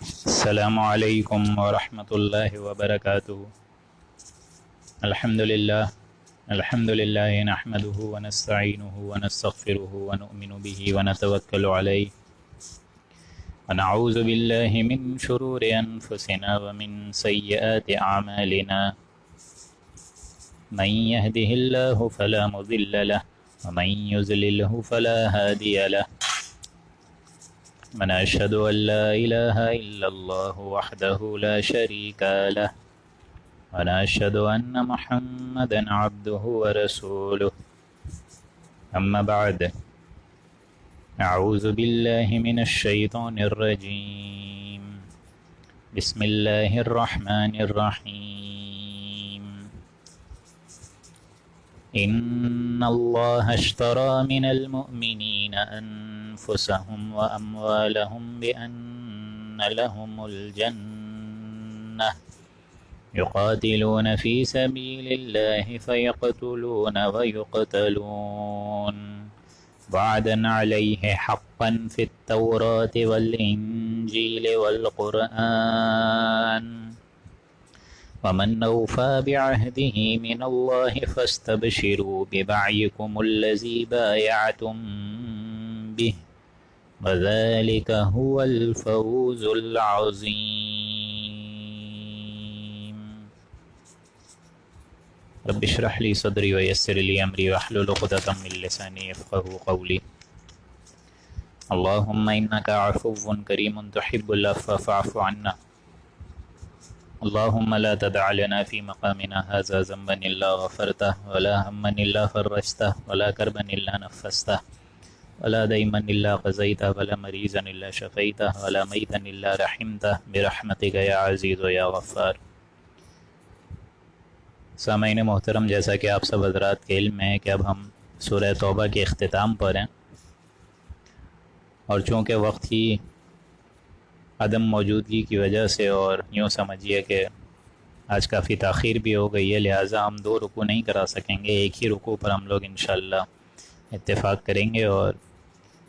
السلام علیکم ورحمۃ اللہ وبرکاتہ۔ الحمد للہ نحمده ونستعینه ونستغفره ونؤمن به ونتوکل علیہ ونعوذ باللہ من شرور انفسنا ومن سیئات اعمالنا من يهده اللہ فلا مضل له ومن يضلله فلا هادی له ونشهد أن لا إله إلا الله وحده لا شريك له ونشهد أن محمدا عبده ورسوله أما بعد أعوذ بالله من الشيطان الرجيم بسم الله الرحمن الرحيم إن الله اشترى من المؤمنين أنفسهم وأموالهم بأن لهم الجنة يقاتلون في سبيل الله فيقتلون ويقتلون وعدا عليه حقا في التوراة والإنجيل والقرآن ومن أوفى بعهده من الله فاستبشروا ببيعكم الذي بايعتم به وذلك هو الفوز العظيم رب اشرح لي صدري ويسر لي أمري واحلل عقدة من لساني يفقهوا قولي اللهم إنك عفو كريم تحب العفو فاعف عنا اللهم لا تدع لنا في مقامنا هذا ذنبا إلا غفرته ولا هما إلا فرجته ولا كربا إلا نفسته ولا ديما إلا قضيته ولا مريضا إلا شفيته ولا ميتا إلا رحمته برحمتك يا عزيز يا غفار۔ سامعین محترم، جیسا کہ آپ سب حضرات کے علم ہے کہ اب ہم سورہ توبہ کے اختتام پر ہیں، اور چونکہ وقت کی عدم موجودگی کی وجہ سے اور یوں سمجھیے کہ آج کافی تاخیر بھی ہو گئی ہے، لہٰذا ہم 2 رکوع نہیں کرا سکیں گے۔ ایک ہی رکوع پر ہم لوگ انشاءاللہ اتفاق کریں گے، اور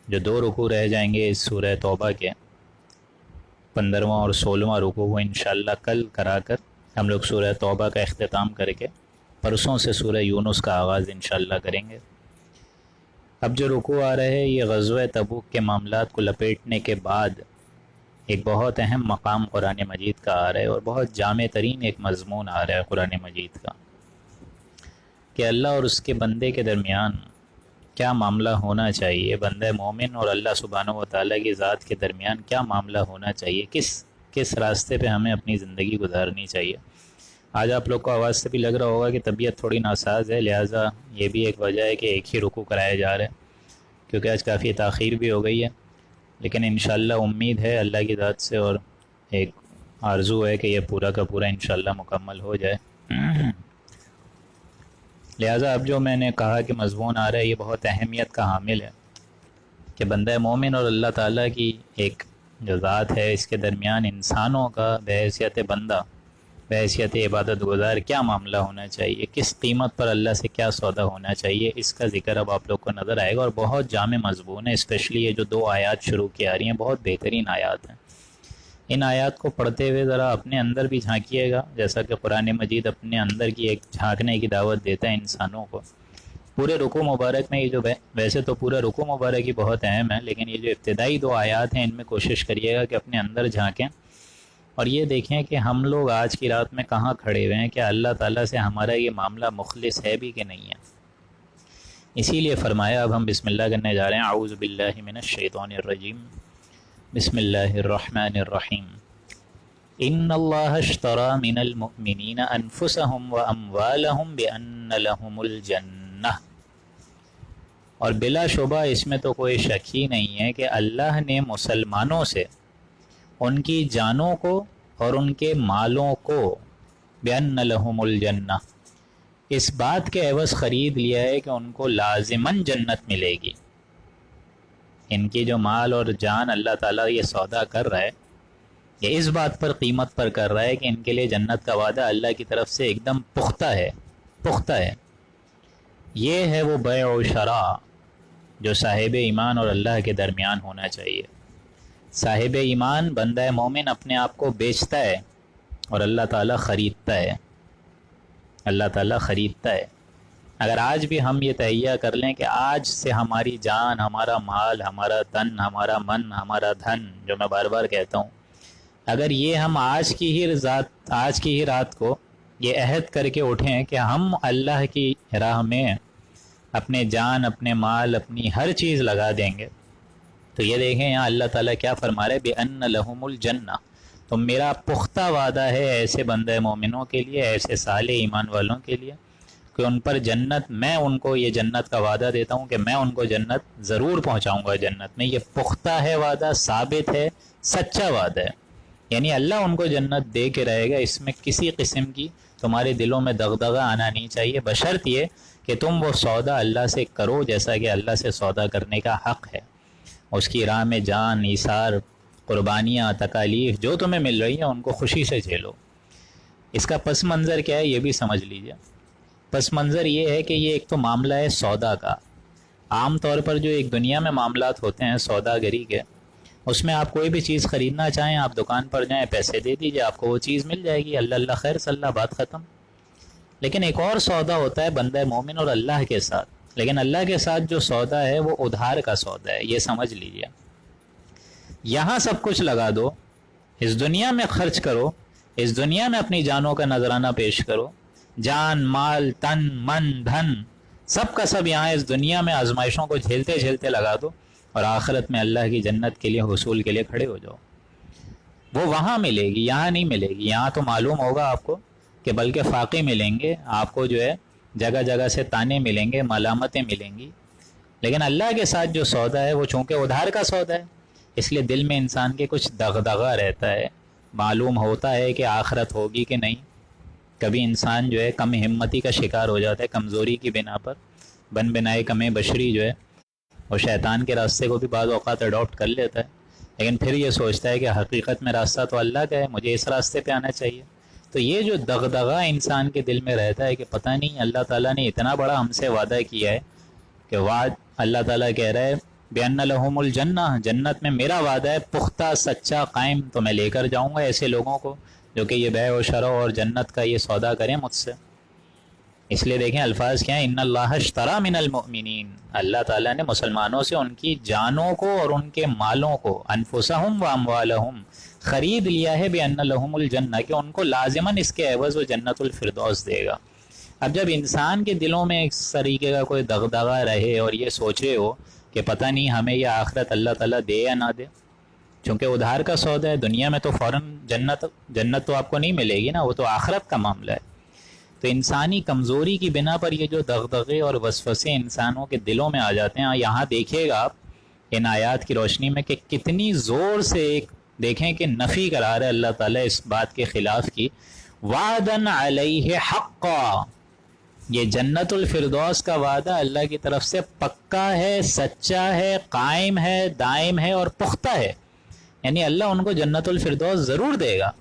جو 2 رکوع رہ جائیں گے اس سورہ توبہ کے 15واں اور 16واں رکوع، وہ انشاءاللہ کل کرا کر ہم لوگ سورہ توبہ کا اختتام کر کے پرسوں سے سورہ یونس کا آغاز انشاءاللہ کریں گے۔ اب جو رکوع آ رہے ہیں یہ غزوہ تبوک کے معاملات کو لپیٹنے کے بعد ایک بہت اہم مقام قرآن مجید کا آ رہا ہے، اور بہت جامع ترین ایک مضمون آ رہا ہے قرآن مجید کا، کہ اللہ اور اس کے بندے کے درمیان کیا معاملہ ہونا چاہیے، بندہ مومن اور اللہ سبحانہ و تعالیٰ کی ذات کے درمیان کیا معاملہ ہونا چاہیے، کس راستے پہ ہمیں اپنی زندگی گزارنی چاہیے۔ آج آپ لوگ کو آواز سے بھی لگ رہا ہوگا کہ طبیعت تھوڑی ناساز ہے، لہٰذا یہ بھی ایک وجہ ہے کہ ایک ہی رکوع کرائے جا رہے ہیں، کیونکہ آج کافی تاخیر بھی ہو گئی ہے، لیکن انشاءاللہ امید ہے اللہ کی ذات سے، اور ایک آرزو ہے کہ یہ پورا کا پورا انشاءاللہ مکمل ہو جائے۔ لہٰذا اب جو میں نے کہا کہ مضمون آ رہا ہے یہ بہت اہمیت کا حامل ہے، کہ بندہ مومن اور اللہ تعالیٰ کی ایک جو ذات ہے اس کے درمیان انسانوں کا بحیثیت بندہ، بحیثیت عبادت گزار کیا معاملہ ہونا چاہیے، کس قیمت پر اللہ سے کیا سودا ہونا چاہیے، اس کا ذکر اب آپ لوگ کو نظر آئے گا، اور بہت جامع مضمون ہے۔ اسپیشلی یہ جو 2 آیات شروع کی آ رہی ہیں بہت بہترین آیات ہیں۔ ان آیات کو پڑھتے ہوئے ذرا اپنے اندر بھی جھانکیے گا، جیسا کہ قرآن مجید اپنے اندر کی ایک جھانکنے کی دعوت دیتا ہے انسانوں کو۔ پورے رکوع مبارک میں یہ جو ویسے تو پورا رکوع مبارک ہی بہت اہم ہے، لیکن یہ جو ابتدائی 2 آیات ہیں ان میں کوشش کریے گا کہ اپنے اندر جھانکیں، اور یہ دیکھیں کہ ہم لوگ آج کی رات میں کہاں کھڑے ہوئے ہیں، کہ اللہ تعالیٰ سے ہمارا یہ معاملہ مخلص ہے بھی کہ نہیں ہے۔ اسی لیے فرمایا، اب ہم بسم اللہ کرنے جا رہے ہیں۔ اعوذ باللہ من الشیطان الرجیم، بسم اللہ الرحمن الرحیم۔ ان اللہ اشتری من المؤمنین انفسهم واموالهم بان لهم الجنہ، اور بلا شبہ اس میں تو کوئی شک ہی نہیں ہے کہ اللہ نے مسلمانوں سے ان کی جانوں کو اور ان کے مالوں کو بِأَنَّ لَهُمُ الْجَنَّةِ اس بات کے عوض خرید لیا ہے کہ ان کو لازماً جنت ملے گی۔ ان کی جو مال اور جان اللہ تعالیٰ یہ سودا کر رہا ہے، یہ اس بات پر قیمت پر کر رہا ہے کہ ان کے لیے جنت کا وعدہ اللہ کی طرف سے ایک دم پختہ ہے۔ یہ ہے وہ بیع و شراء جو صاحب ایمان اور اللہ کے درمیان ہونا چاہیے۔ صاحب ایمان بندہ مومن اپنے آپ کو بیچتا ہے اور اللہ تعالیٰ خریدتا ہے، اللہ تعالیٰ خریدتا ہے۔ اگر آج بھی ہم یہ تہیہ کر لیں کہ آج سے ہماری جان، ہمارا مال، ہمارا تن، ہمارا من، ہمارا دھن، جو میں بار بار کہتا ہوں، اگر یہ ہم آج کی ہی رات کو یہ عہد کر کے اٹھیں کہ ہم اللہ کی راہ میں اپنے جان، اپنے مال، اپنی ہر چیز لگا دیں گے، تو یہ دیکھیں یہاں اللہ تعالیٰ کیا فرما رہے، بِأَنَّ لَهُمُ الْجَنَّةَ، تو میرا پختہ وعدہ ہے ایسے بندہ مومنوں کے لیے، ایسے صالح ایمان والوں کے لیے کہ ان پر جنت، میں ان کو یہ جنت کا وعدہ دیتا ہوں کہ میں ان کو جنت ضرور پہنچاؤں گا جنت میں۔ یہ پختہ ہے وعدہ، ثابت ہے، سچا وعدہ ہے، یعنی اللہ ان کو جنت دے کے رہے گا، اس میں کسی قسم کی تمہارے دلوں میں دغدغہ آنا نہیں چاہیے، بشرط یہ کہ تم وہ سودا اللہ سے کرو جیسا کہ اللہ سے سودا کرنے کا حق ہے، اس کی راہ میں جان، ایثار، قربانیاں، تکالیف جو تمہیں مل رہی ہیں ان کو خوشی سے جھیلو۔ اس کا پس منظر کیا ہے یہ بھی سمجھ لیجئے۔ پس منظر یہ ہے کہ یہ ایک تو معاملہ ہے سودا کا۔ عام طور پر جو ایک دنیا میں معاملات ہوتے ہیں سوداگری کے، اس میں آپ کوئی بھی چیز خریدنا چاہیں، آپ دکان پر جائیں، پیسے دے دیجئے، آپ کو وہ چیز مل جائے گی، اللہ اللہ خیر صلی اللہ، بات ختم۔ لیکن ایک اور سودا ہوتا ہے بندہ مومن اور اللہ کے ساتھ، لیکن اللہ کے ساتھ جو سودا ہے وہ ادھار کا سودا ہے، یہ سمجھ لیجئے۔ یہاں سب کچھ لگا دو، اس دنیا میں خرچ کرو، اس دنیا میں اپنی جانوں کا نذرانہ پیش کرو، جان، مال، تن، من، دھن، سب کا سب یہاں اس دنیا میں آزمائشوں کو جھیلتے جھیلتے لگا دو، اور آخرت میں اللہ کی جنت کے لیے، حصول کے لیے کھڑے ہو جاؤ۔ وہ وہاں ملے گی، یہاں نہیں ملے گی۔ یہاں تو معلوم ہوگا آپ کو کہ بلکہ فاقے ملیں گے آپ کو، جو ہے جگہ جگہ سے تانے ملیں گے، ملامتیں ملیں گی۔ لیکن اللہ کے ساتھ جو سودا ہے وہ چونکہ ادھار کا سودا ہے، اس لیے دل میں انسان کے کچھ دغدغہ رہتا ہے، معلوم ہوتا ہے کہ آخرت ہوگی کہ نہیں۔ کبھی انسان جو ہے کم ہمتی کا شکار ہو جاتا ہے، کمزوری کی بنا پر، بن بنائے کم بشری جو ہے وہ شیطان کے راستے کو بھی بعض اوقات اڈاپٹ کر لیتا ہے، لیکن پھر یہ سوچتا ہے کہ حقیقت میں راستہ تو اللہ کا ہے، مجھے اس راستے پہ آنا چاہیے۔ تو یہ جو دغدغہ انسان کے دل میں رہتا ہے کہ پتہ نہیں اللہ تعالیٰ نے اتنا بڑا ہم سے وعدہ کیا ہے کہ وعد اللہ تعالیٰ کہہ رہا ہے بِأَنَّ لَهُمُ الْجَنَّةَ، جنت میں میرا وعدہ ہے پختہ، سچا، قائم، تو میں لے کر جاؤں گا ایسے لوگوں کو جو کہ یہ بیع و شرع اور جنت کا یہ سودا کریں مجھ سے۔ اس لیے دیکھیں الفاظ کیا ہیں، ان اللہ اشتری من المؤمنین، اللہ تعالیٰ نے مسلمانوں سے ان کی جانوں کو اور ان کے مالوں کو، انفسہم و اموالہم، خرید لیا ہے بِأَنَّ لَهُمُ الْجَنَّةَ، کہ ان کو لازماً اس کے عوض وہ جنت الفردوس دے گا۔ اب جب انسان کے دلوں میں اس طریقے کا کوئی دغدغہ رہے اور یہ سوچے ہو کہ پتہ نہیں ہمیں یہ آخرت اللہ تعالیٰ دے یا نہ دے، چونکہ ادھار کا سودا ہے، دنیا میں تو فوراً جنت تو آپ کو نہیں ملے گی نا، وہ تو آخرت کا معاملہ ہے۔ تو انسانی کمزوری کی بنا پر یہ جو دغدغے اور وسوسے انسانوں کے دلوں میں آ جاتے ہیں، یہاں دیکھیے گا آپ ان آیات کی روشنی میں کہ کتنی زور سے ایک دیکھیں کہ نفی کرا رہا ہے اللہ تعالیٰ اس بات کے خلاف کی، وعدن علیہ حقا، یہ جنت الفردوس کا وعدہ اللہ کی طرف سے پکا ہے، سچا ہے، قائم ہے، دائم ہے اور پختہ ہے، یعنی اللہ ان کو جنت الفردوس ضرور دے گا۔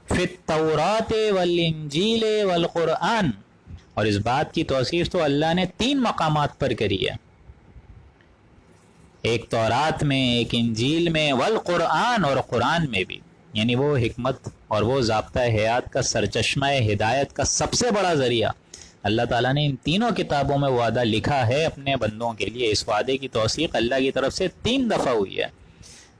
فی التوراۃ والانجیل والقرآن، اور اس بات کی توصیف تو اللہ نے 3 مقامات پر کری ہے، ایک تورات میں، ایک انجیل میں، والقرآن، اور قرآن میں بھی، یعنی وہ حکمت اور وہ ضابطہ حیات کا سرچشمہ ہدایت کا سب سے بڑا ذریعہ اللہ تعالیٰ نے ان تینوں کتابوں میں وعدہ لکھا ہے اپنے بندوں کے لیے۔ اس وعدے کی توثیق اللہ کی طرف سے 3 دفعہ ہوئی ہے۔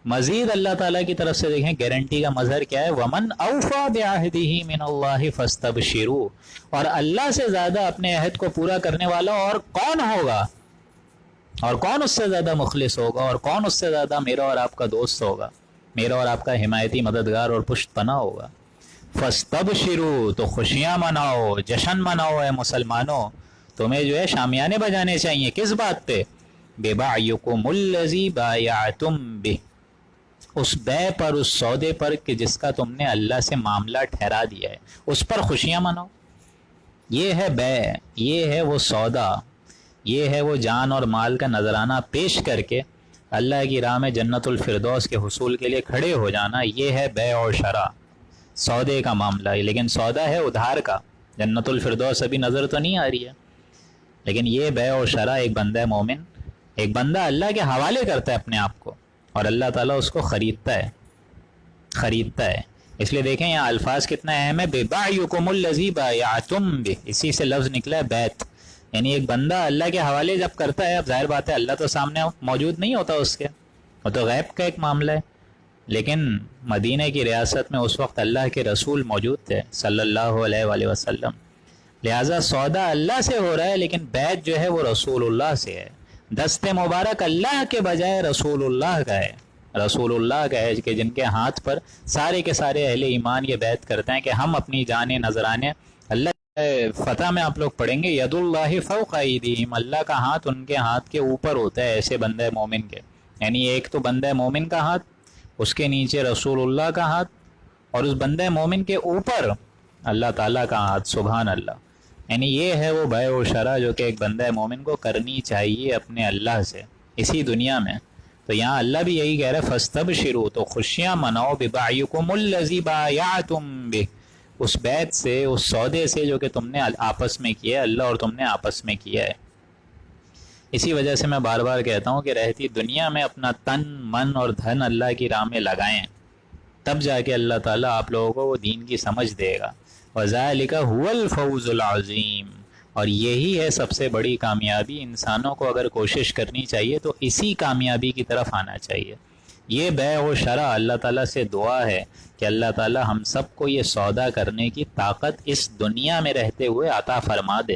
مزید اللہ تعالیٰ کی طرف سے دیکھیں گارنٹی کا مظہر کیا ہے، وَمَنْ أَوْفَى بِعَهْدِهِ مِنَ اللَّهِ فَاسْتَبْشِرُوا، اور اللہ سے زیادہ اپنے عہد کو پورا کرنے والا اور کون ہوگا، اور کون اس سے زیادہ مخلص ہوگا، اور کون اس سے زیادہ میرا اور آپ کا دوست ہوگا، میرا اور آپ کا حمایتی، مددگار اور پشت پناہ ہوگا۔ فَاسْتَبْشِرُوا، تو خوشیاں مناؤ، جشن مناؤ اے مسلمانوں، تمہیں جو ہے شامیانے بجانے چاہیے، کس بات پہ، بِبَعْيِكُمُ الَّذِي بَايَعْتُمْ بِهِ، اس بے پر، اس سودے پر کہ جس کا تم نے اللہ سے معاملہ ٹھہرا دیا ہے، اس پر خوشیاں مناؤ۔ یہ ہے بے، یہ ہے وہ سودا، یہ ہے وہ جان اور مال کا نذرانہ پیش کر کے اللہ کی راہ میں جنت الفردوس کے حصول کے لیے کھڑے ہو جانا، یہ ہے بے اور شرع، سودے کا معاملہ ہے۔ لیکن سودا ہے ادھار کا، جنت الفردوس ابھی نظر تو نہیں آ رہی ہے، لیکن یہ بے اور شرع ایک بندہ مومن، ایک بندہ اللہ کے حوالے کرتا ہے اپنے آپ کو، اور اللہ تعالیٰ اس کو خریدتا ہے. اس لیے دیکھیں یہاں الفاظ کتنا اہم ہے. بِبَعْيُكُمُ الَّذِي بَایَعْتُم بِهِ، اسی سے لفظ نکلا ہے بیت. یعنی ایک بندہ اللہ کے حوالے جب کرتا ہے، اب ظاہر بات ہے اللہ تو سامنے موجود نہیں ہوتا اس کے، وہ تو غیب کا ایک معاملہ ہے. لیکن مدینہ کی ریاست میں اس وقت اللہ کے رسول موجود تھے صلی اللہ علیہ وآلہ وسلم، لہٰذا سودا اللہ سے ہو رہا ہے لیکن بیعت جو ہے وہ رسول اللہ سے ہے. دست مبارک اللہ کے بجائے رسول اللہ کا ہے، رسول اللہ کا ہے کہ جن کے ہاتھ پر سارے کے سارے اہل ایمان یہ بیعت کرتے ہیں کہ ہم اپنی جانیں نذرانے اللہ. فتح میں آپ لوگ پڑھیں گے ید اللہ فوق ایدیہم، اللہ کا ہاتھ ان کے ہاتھ کے اوپر ہوتا ہے ایسے بندہ مومن کے. یعنی ایک تو بندہ مومن کا ہاتھ، اس کے نیچے رسول اللہ کا ہاتھ، اور اس بندہ مومن کے اوپر اللہ تعالیٰ کا ہاتھ. سبحان اللہ. یعنی یہ ہے وہ بیع و شرع جو کہ ایک بندہ مومن کو کرنی چاہیے اپنے اللہ سے اسی دنیا میں. تو یہاں اللہ بھی یہی کہہ رہا ہے فاستبشروا، تو خوشیاں مناؤ ببعیکم الذی بایعتم بہ، اس بیعت سے، اس سودے سے جو کہ تم نے آپس میں کیا ہے، اللہ اور تم نے آپس میں کیا ہے. اسی وجہ سے میں بار بار کہتا ہوں کہ رہتی دنیا میں اپنا تن من اور دھن اللہ کی راہ میں لگائیں، تب جا کے اللہ تعالیٰ آپ لوگوں کو وہ دین کی سمجھ دے گا. وَذَلِكَ هُوَ الْفَوْزُ الْعَظِيمُ، اور یہی ہے سب سے بڑی کامیابی. انسانوں کو اگر کوشش کرنی چاہیے تو اسی کامیابی کی طرف آنا چاہیے. یہ بیع و شرع اللہ تعالیٰ سے دعا ہے کہ اللہ تعالیٰ ہم سب کو یہ سودا کرنے کی طاقت اس دنیا میں رہتے ہوئے عطا فرما دے،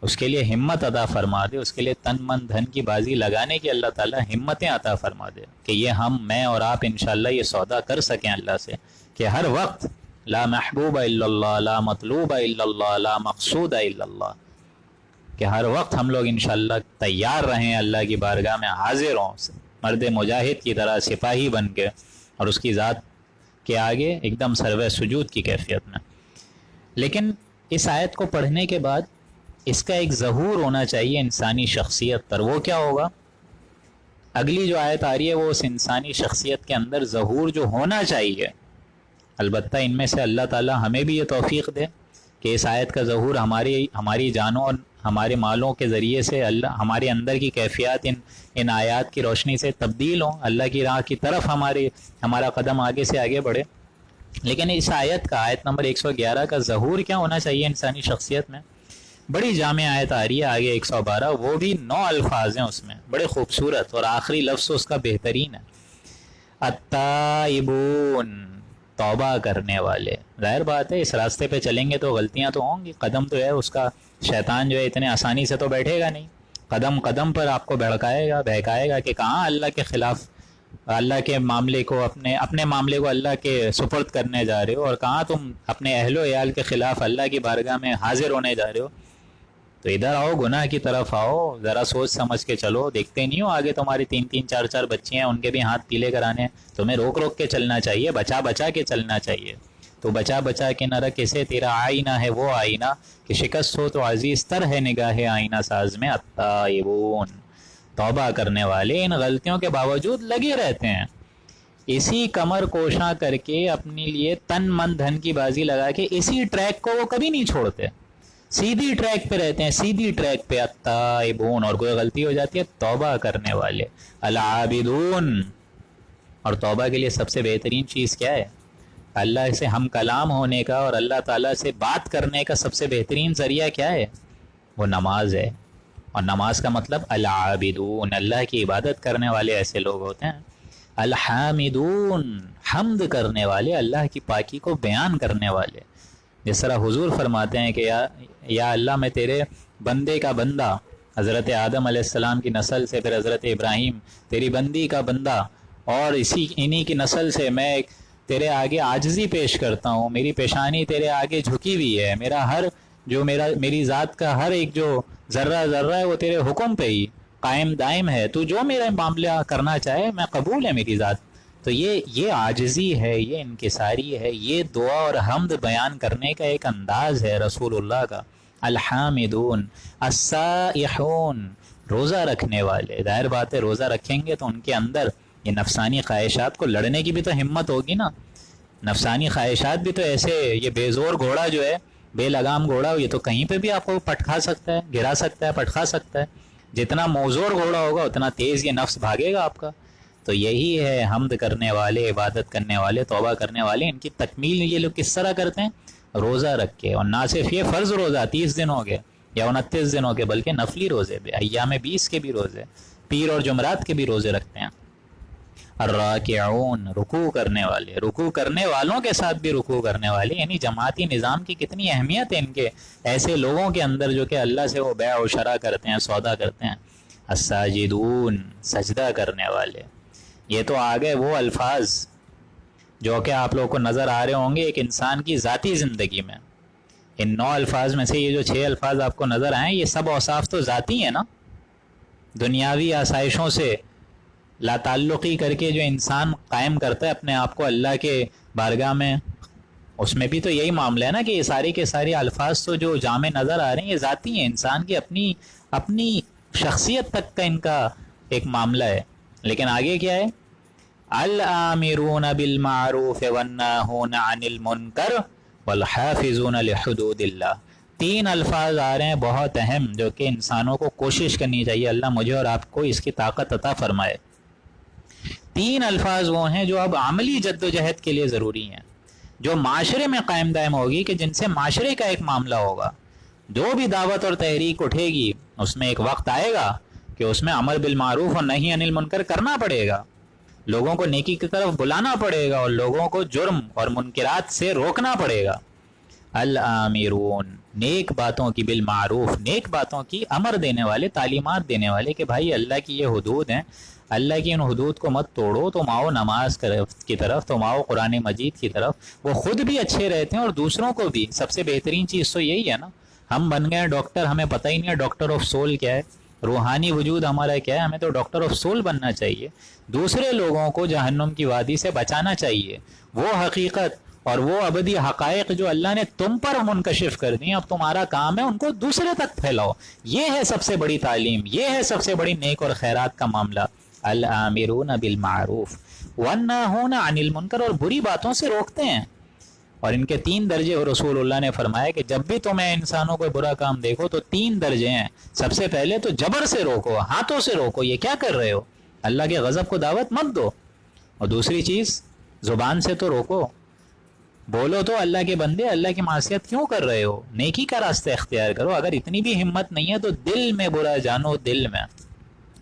اس کے لیے ہمت عطا فرما دے، اس کے لیے تن من دھن کی بازی لگانے کی اللہ تعالیٰ ہمتیں عطا فرما دے کہ یہ میں اور آپ انشاءاللہ یہ سودا کر سکیں اللہ سے کہ ہر وقت لا محبوب الا اللہ، لا مطلوب الا اللہ، لا مقصود الا اللہ، کہ ہر وقت ہم لوگ انشاءاللہ تیار رہیں اللہ کی بارگاہ میں حاضر ہوں، مرد مجاہد کی طرح سپاہی بن کے، اور اس کی ذات کے آگے ایک دم سروے سجود کی کیفیت میں. لیکن اس آیت کو پڑھنے کے بعد اس کا ایک ظہور ہونا چاہیے انسانی شخصیت پر. وہ کیا ہوگا؟ اگلی جو آیت آ رہی ہے وہ اس انسانی شخصیت کے اندر ظہور جو ہونا چاہیے. البتہ ان میں سے اللہ تعالیٰ ہمیں بھی یہ توفیق دے کہ اس آیت کا ظہور ہماری جانوں اور ہمارے مالوں کے ذریعے سے اللہ ہمارے اندر کی کیفیات ان آیات کی روشنی سے تبدیل ہوں، اللہ کی راہ کی طرف ہمارا قدم آگے سے آگے بڑھے. لیکن اس آیت کا، آیت نمبر 111 کا ظہور کیا ہونا چاہیے انسانی شخصیت میں؟ بڑی جامع آیت آ رہی ہے آگے 112، وہ بھی 9 الفاظ ہیں اس میں بڑے خوبصورت، اور آخری لفظ اس کا بہترین ہے، التائبون، توبہ کرنے والے. ظاہر بات ہے اس راستے پہ چلیں گے تو غلطیاں تو ہوں گی، قدم تو ہے اس کا، شیطان جو ہے اتنے آسانی سے تو بیٹھے گا نہیں، قدم قدم پر آپ کو بہکائے گا کہ کہاں اللہ کے خلاف، اللہ کے معاملے کو اپنے معاملے کو اللہ کے سپرد کرنے جا رہے ہو، اور کہاں تم اپنے اہل و عیال کے خلاف اللہ کی بارگاہ میں حاضر ہونے جا رہے ہو. تو ادھر آؤ، گناہ کی طرف آؤ، ذرا سوچ سمجھ کے چلو. دیکھتے نہیں ہو آگے تمہاری 3 4 بچے ہیں، ان کے بھی ہاتھ پیلے کرانے ہیں، تمہیں روک کے چلنا چاہیے، بچا کے چلنا چاہیے. تو بچا کے نہ رکھ اسے، تیرا آئینہ ہے وہ آئینہ کہ شکست ہو تو عزیز تر ہے نگاہ آئینہ ساز میں. التائبون، توبہ کرنے والے ان غلطیوں کے باوجود لگے رہتے ہیں، اسی کمر کوشاں کر کے اپنے لیے تن من دھن کی بازی لگا کے اسی ٹریک کو وہ کبھی نہیں چھوڑتے، سیدھی ٹریک پہ رہتے ہیں، سیدھی ٹریک پہ. التائبون، اور کوئی غلطی ہو جاتی ہے توبہ کرنے والے. العابدون، اور توبہ کے لیے سب سے بہترین چیز کیا ہے؟ اللہ سے ہم کلام ہونے کا اور اللہ تعالیٰ سے بات کرنے کا سب سے بہترین ذریعہ کیا ہے؟ وہ نماز ہے. اور نماز کا مطلب العابدون، اللہ کی عبادت کرنے والے ایسے لوگ ہوتے ہیں. الحامدون، حمد کرنے والے، اللہ کی پاکی کو بیان کرنے والے. جس طرح حضور فرماتے ہیں کہ یا اللہ میں تیرے بندے کا بندہ، حضرت آدم علیہ السلام کی نسل سے پھر حضرت ابراہیم، تیری بندی کا بندہ، اور انہی کی نسل سے میں تیرے آگے عاجزی پیش کرتا ہوں، میری پیشانی تیرے آگے جھکی ہوئی ہے، میری ذات کا ہر ایک جو ذرہ ہے وہ تیرے حکم پہ ہی قائم دائم ہے، تو جو میرا معاملہ کرنا چاہے میں قبول ہے میری ذات. تو یہ عاجزی ہے، یہ انکساری ہے، یہ دعا اور حمد بیان کرنے کا ایک انداز ہے رسول اللہ کا. الحامدون، السائحون، روزہ رکھنے والے. ظاہر بات ہے روزہ رکھیں گے تو ان کے اندر یہ نفسانی خواہشات کو لڑنے کی بھی تو ہمت ہوگی نا. نفسانی خواہشات بھی تو ایسے، یہ بے زور گھوڑا جو ہے، بے لگام گھوڑا، یہ تو کہیں پہ بھی آپ کو پٹکھا سکتا ہے، گرا سکتا ہے، پٹکھا سکتا ہے. جتنا موزور گھوڑا ہوگا اتنا تیز یہ نفس بھاگے گا آپ کا. تو یہی ہے حمد کرنے والے، عبادت کرنے والے، توبہ کرنے والے، ان کی تکمیل یہ لوگ کس طرح کرتے ہیں؟ روزہ رکھ کے، اور نہ صرف یہ فرض روزہ 30 دنوں کے یا 29 دنوں کے، بلکہ نفلی روزے بھی، ایام 20 کے بھی روزے، پیر اور جمعرات کے بھی روزے رکھتے ہیں۔ الراکعون، رکوع کرنے والے، رکوع کرنے والوں کے ساتھ بھی رکوع کرنے والے، یعنی جماعتی نظام کی کتنی اہمیت ہے ان کے، ایسے لوگوں کے اندر جو کہ اللہ سے وہ بیع و شرع کرتے ہیں، سودا کرتے ہیں۔ الساجدون، سجدہ کرنے والے۔ یہ تو آگے وہ الفاظ جو کہ آپ لوگوں کو نظر آ رہے ہوں گے ایک انسان کی ذاتی زندگی میں۔ ان 9 الفاظ میں سے یہ جو 6 الفاظ آپ کو نظر آئیں، یہ سب اوصاف تو ذاتی ہیں نا، دنیاوی آسائشوں سے لا تعلقی کر کے جو انسان قائم کرتا ہے اپنے آپ کو اللہ کے بارگاہ میں، اس میں بھی تو یہی معاملہ ہے نا کہ یہ ساری کے سارے الفاظ تو جو جامع نظر آ رہے ہیں یہ ذاتی ہیں، انسان کی اپنی شخصیت تک کا ان کا ایک معاملہ ہے۔ لیکن آگے کیا ہے؟ الآمرون بالمعروف والناہون عن المنکر والحافظون لحدود اللہ۔ 3 الفاظ آ رہے ہیں بہت اہم، جو کہ انسانوں کو کوشش کرنی چاہیے، اللہ مجھے اور آپ کو اس کی طاقت عطا فرمائے۔ 3 الفاظ وہ ہیں جو اب عملی جد و جہد کے لیے ضروری ہیں، جو معاشرے میں قائم دائم ہوگی، کہ جن سے معاشرے کا ایک معاملہ ہوگا۔ جو بھی دعوت اور تحریک اٹھے گی اس میں ایک وقت آئے گا کہ اس میں امر بالمعروف اور نہی عن المنکر کرنا پڑے گا، لوگوں کو نیکی کی طرف بلانا پڑے گا اور لوگوں کو جرم اور منکرات سے روکنا پڑے گا۔ الآمرون، نیک باتوں کی، بالمعروف، نیک باتوں کی امر دینے والے، تعلیمات دینے والے کہ بھائی اللہ کی یہ حدود ہیں، اللہ کی ان حدود کو مت توڑو، تم آؤ نماز کی طرف، تم آؤ قرآن مجید کی طرف۔ وہ خود بھی اچھے رہتے ہیں اور دوسروں کو بھی۔ سب سے بہترین چیز تو یہی ہے نا، ہم بن گئے ڈاکٹر، ہمیں پتہ ہی نہیں ہے ڈاکٹر آف سول کیا ہے، روحانی وجود ہمارا کیا ہے، ہمیں تو ڈاکٹر آف سول بننا چاہیے، دوسرے لوگوں کو جہنم کی وادی سے بچانا چاہیے۔ وہ حقیقت اور وہ ابدی حقائق جو اللہ نے تم پر منکشف کر دی، اب تمہارا کام ہے ان کو دوسرے تک پھیلاؤ۔ یہ ہے سب سے بڑی تعلیم، یہ ہے سب سے بڑی نیک اور خیرات کا معاملہ۔ الآمرون بالمعروف والناہون عن المنکر، اور بری باتوں سے روکتے ہیں۔ اور ان کے 3 درجے رسول اللہ نے فرمایا کہ جب بھی تمہیں انسانوں کو برا کام دیکھو تو 3 درجے ہیں۔ سب سے پہلے تو جبر سے روکو، ہاتھوں سے روکو، یہ کیا کر رہے ہو، اللہ کے غضب کو دعوت مت دو۔ اور دوسری چیز، زبان سے تو روکو، بولو تو اللہ کے بندے اللہ کی معصیت کیوں کر رہے ہو، نیکی کا راستہ اختیار کرو۔ اگر اتنی بھی ہمت نہیں ہے تو دل میں برا جانو، دل میں۔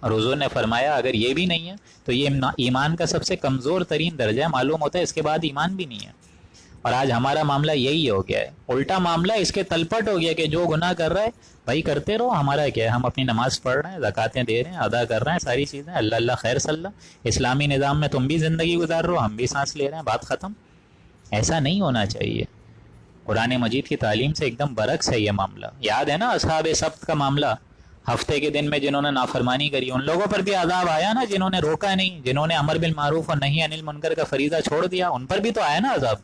اور حضور نے فرمایا اگر یہ بھی نہیں ہے تو یہ ایمان کا سب سے کمزور ترین درجہ ہے، معلوم ہوتا ہے اس کے بعد ایمان بھی نہیں ہے۔ اور آج ہمارا معاملہ یہی ہو گیا ہے، الٹا معاملہ اس کے تلپٹ ہو گیا کہ جو گناہ کر رہا ہے بھائی کرتے رہو، ہمارا کیا ہے، ہم اپنی نماز پڑھ رہے ہیں، زکاتیں دے رہے ہیں، ادا کر رہے ہیں، ساری چیزیں، اللہ اللہ خیر صلی اللہ، اسلامی نظام میں تم بھی زندگی گزار رہے ہو، ہم بھی سانس لے رہے ہیں، بات ختم۔ ایسا نہیں ہونا چاہیے۔ قرآن مجید کی تعلیم سے ایک دم برعکس ہے یہ معاملہ۔ یاد ہے نا اصحاب سبت کا معاملہ، ہفتے کے دن میں جنہوں نے نافرمانی کری، ان لوگوں پر بھی عذاب آیا نا، جنہوں نے روکا نہیں، جنہوں نے امر بالمعروف اور نہی عن المنکر کا فریضہ چھوڑ دیا، ان پر بھی تو آیا نا عذاب۔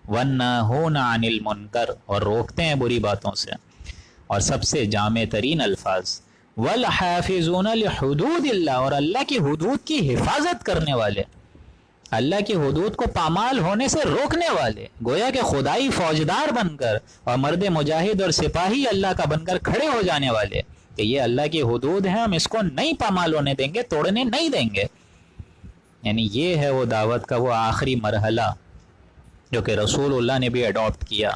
وَالنَّاهُونَ عَنِ الْمُنْكَرِ، اور روکتے ہیں بری باتوں سے۔ اور سب سے جامع ترین الفاظ وَالْحَافِظُونَ لِحُدُودِ اللَّهِ، اور اللہ کی حدود کی حفاظت کرنے والے، اللہ کی حدود کو پامال ہونے سے روکنے والے، گویا کہ خدائی فوجدار بن کر اور مرد مجاہد اور سپاہی اللہ کا بن کر کھڑے ہو جانے والے کہ یہ اللہ کی حدود ہیں، ہم اس کو نہیں پامال ہونے دیں گے، توڑنے نہیں دیں گے۔ یعنی یہ ہے وہ دعوت کا وہ آخری مرحلہ جو کہ رسول اللہ نے بھی اڈاپٹ کیا۔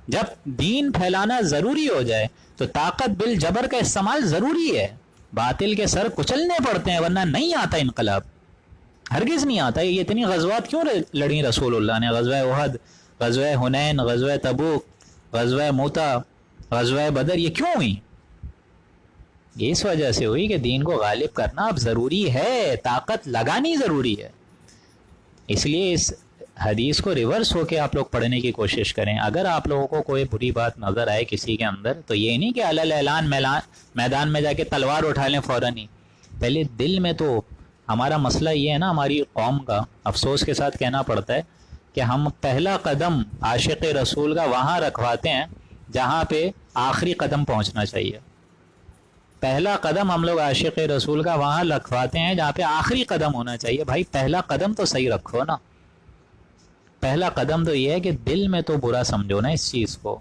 جب دین پھیلانا ضروری ہو جائے تو طاقت بالجبر کا استعمال ضروری ہے، باطل کے سر کچلنے پڑتے ہیں، ورنہ نہیں آتا انقلاب، ہرگز نہیں آتا۔ یہ اتنی غزوات کیوں لڑیں رسول اللہ نے؟ غزوہ احد، غزوہ حنین، غزوہ تبوک، غزوہ موتا، غزوہ بدر، یہ کیوں ہوئی؟ اس وجہ سے ہوئی کہ دین کو غالب کرنا اب ضروری ہے، طاقت لگانی ضروری ہے۔ اس لیے اس حدیث کو ریورس ہو کے آپ لوگ پڑھنے کی کوشش کریں۔ اگر آپ لوگوں کو کوئی بری بات نظر آئے کسی کے اندر تو یہ نہیں کہ علی الاعلان میدان میں جا کے تلوار اٹھا لیں فوراً ہی، پہلے دل میں تو ہمارا مسئلہ یہ ہے نا، ہماری قوم کا افسوس کے ساتھ کہنا پڑتا ہے کہ ہم پہلا قدم عاشق رسول کا وہاں رکھواتے ہیں جہاں پہ آخری قدم پہنچنا چاہیے۔ پہلا قدم ہم لوگ عاشق رسول کا وہاں رکھواتے ہیں جہاں پہ آخری قدم ہونا چاہیے۔ بھائی پہلا قدم تو صحیح رکھو نا، پہلا قدم تو یہ ہے کہ دل میں تو برا سمجھو نا اس چیز کو،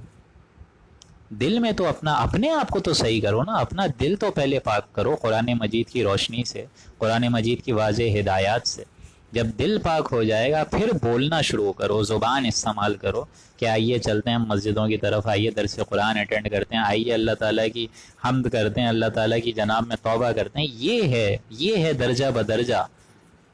دل میں تو اپنے آپ کو تو صحیح کرو نا، اپنا دل تو پہلے پاک کرو قرآن مجید کی روشنی سے، قرآن مجید کی واضح ہدایات سے۔ جب دل پاک ہو جائے گا پھر بولنا شروع کرو، زبان استعمال کرو کہ آئیے چلتے ہیں ہم مسجدوں کی طرف، آئیے درس قرآن اٹینڈ کرتے ہیں، آئیے اللہ تعالیٰ کی حمد کرتے ہیں، اللہ تعالیٰ کی جناب میں توبہ کرتے ہیں۔ یہ ہے درجہ بدرجہ،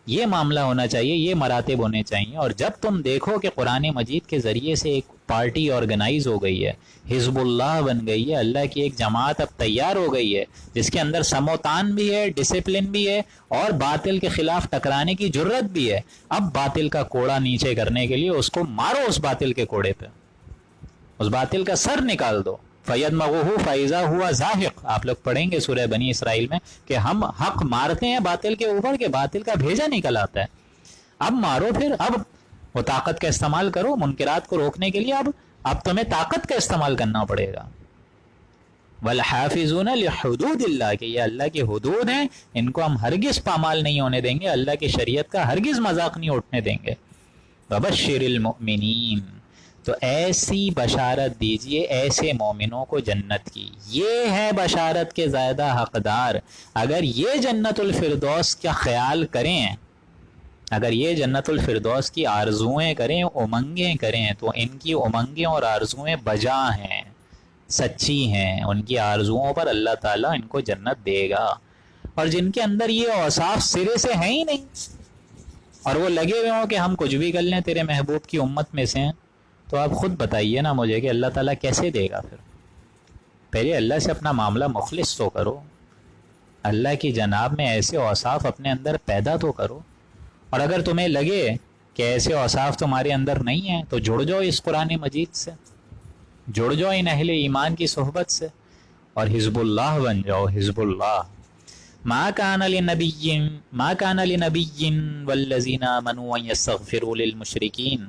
یہ معاملہ ہونا چاہیے، یہ مراتب ہونے چاہیے۔ اور جب تم دیکھو کہ قرآن مجید کے ذریعے سے ایک پارٹی آرگنائز ہو گئی ہے، حزب اللہ بن گئی ہے، اللہ کی ایک جماعت اب تیار ہو گئی ہے جس کے اندر سموتان بھی ہے، ڈسپلن بھی ہے، اور باطل کے خلاف ٹکرانے کی جرت بھی ہے، اب باطل کا کوڑا نیچے کرنے کے لیے اس کو مارو، اس باطل کے کوڑے پہ اس باطل کا سر نکال دو۔ فَيَدْمَغُهُ فَإِذَا هُوَ زَاهِقٌ، آپ لوگ پڑھیں گے سورہ بنی اسرائیل میں کہ ہم حق مارتے ہیں باطل کے اوپر کہ باطل کا بھیجا نکل آتا ہے۔ اب مارو، پھر اب وہ طاقت کا استعمال کرو منکرات کو روکنے کے لیے، اب تمہیں طاقت کا استعمال کرنا پڑے گا۔ وَالْحَافِظُونَ لِحُدُودِ اللَّهِ، کہ یہ اللہ کی حدود ہیں، ان کو ہم ہرگز پامال نہیں ہونے دیں گے، اللہ کی شریعت کا ہرگز مذاق نہیں اٹھنے دیں گے۔ وَبَشِّرِ الْمُؤْمِنِينَ، تو ایسی بشارت دیجئے ایسے مومنوں کو جنت کی، یہ ہے بشارت کے زیادہ حقدار۔ اگر یہ جنت الفردوس کا خیال کریں، اگر یہ جنت الفردوس کی آرزوئیں کریں، امنگیں کریں، تو ان کی امنگیں اور آرزوئیں بجا ہیں، سچی ہیں، ان کی آرزوؤں پر اللہ تعالیٰ ان کو جنت دے گا۔ اور جن کے اندر یہ اوصاف سرے سے ہیں ہی نہیں، اور وہ لگے ہوئے ہوں کہ ہم کچھ بھی کر لیں تیرے محبوب کی امت میں سے ہیں، تو آپ خود بتائیے نا مجھے کہ اللہ تعالیٰ کیسے دے گا؟ پھر پہلے اللہ سے اپنا معاملہ مخلص تو کرو، اللہ کی جناب میں ایسے اوصاف اپنے اندر پیدا تو کرو۔ اور اگر تمہیں لگے کہ ایسے اوصاف تمہارے اندر نہیں ہیں تو جڑ جاؤ اس قرآن مجید سے، جڑ جاؤ ان اہل ایمان کی صحبت سے، اور حزب اللہ بن جاؤ، حزب اللہ۔ ما کان لنبی والذین آمنوا ان یستغفروا للمشرکین،